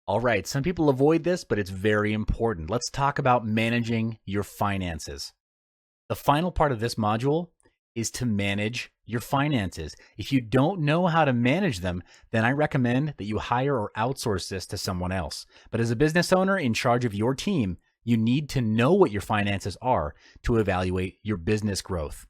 All right, some people avoid this, but it's very important. Let's talk about managing your finances. The final part of this module is to manage your finances. If you don't know how to manage them, then I recommend that you hire or outsource this to someone else. But as a business owner in charge of your team, you need to know what your finances are to evaluate your business growth.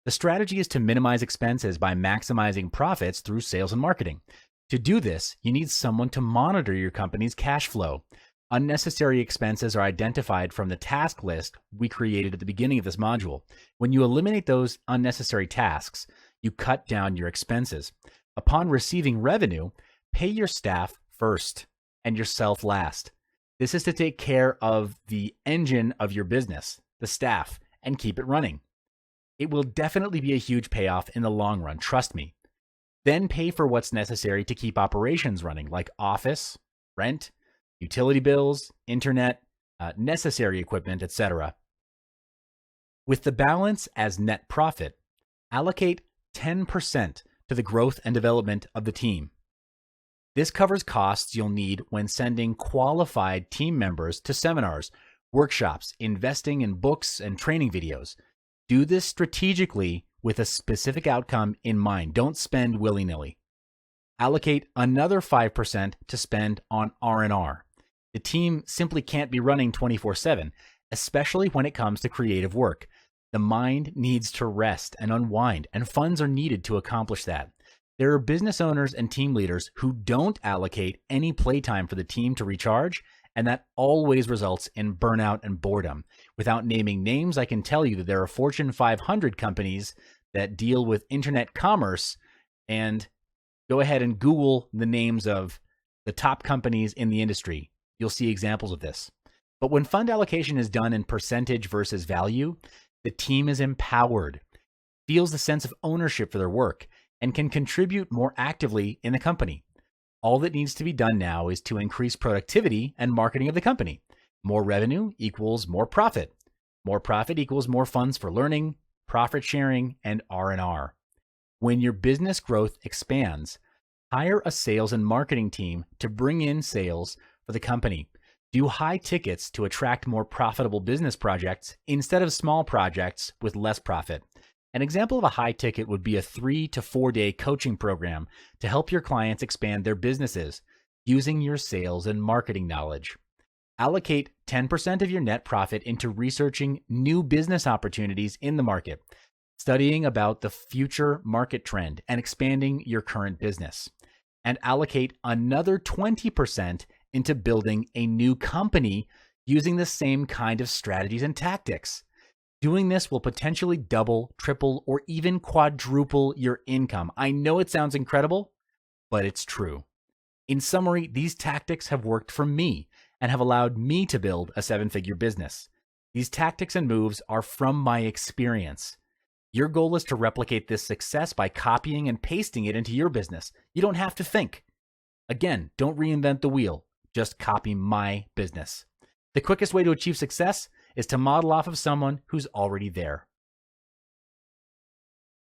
The strategy is to minimize expenses by maximizing profits through sales and marketing. To do this, you need someone to monitor your company's cash flow. Unnecessary expenses are identified from the task list we created at the beginning of this module. When you eliminate those unnecessary tasks, you cut down your expenses. Upon receiving revenue, pay your staff first and yourself last. This is to take care of the engine of your business, the staff, and keep it running. It will definitely be a huge payoff in the long run, trust me. Then pay for what's necessary to keep operations running, like office, rent, utility bills, internet, necessary equipment, etc. With the balance as net profit, allocate 10% to the growth and development of the team. This covers costs you'll need when sending qualified team members to seminars, workshops, investing in books and training videos. Do this strategically with a specific outcome in mind. Don't spend willy-nilly. Allocate another 5% to spend on R&R. The team simply can't be running 24/7, especially when it comes to creative work. The mind needs to rest and unwind, and funds are needed to accomplish that. There are business owners and team leaders who don't allocate any playtime for the team to recharge, and that always results in burnout and boredom. Without naming names, I can tell you that there are Fortune 500 companies that deal with internet commerce, and go ahead and Google the names of the top companies in the industry. You'll see examples of this. But when fund allocation is done in percentage versus value, the team is empowered, feels the sense of ownership for their work, and can contribute more actively in the company. All that needs to be done now is to increase productivity and marketing of the company. More revenue equals more profit. More profit equals more funds for learning, profit sharing, and R&R. When your business growth expands, hire a sales and marketing team to bring in sales for the company. Do high tickets to attract more profitable business projects instead of small projects with less profit. An example of a high ticket would be a 3 to 4 day coaching program to help your clients expand their businesses using your sales and marketing knowledge. Allocate 10% of your net profit into researching new business opportunities in the market, studying about the future market trend, and expanding your current business. And allocate another 20% into building a new company using the same kind of strategies and tactics. Doing this will potentially double, triple, or even quadruple your income. I know it sounds incredible, but it's true. In summary, these tactics have worked for me and have allowed me to build a 7-figure business. These tactics and moves are from my experience. Your goal is to replicate this success by copying and pasting it into your business. You don't have to think. Again, don't reinvent the wheel. Just copy my business. The quickest way to achieve success is to model off of someone who's already there.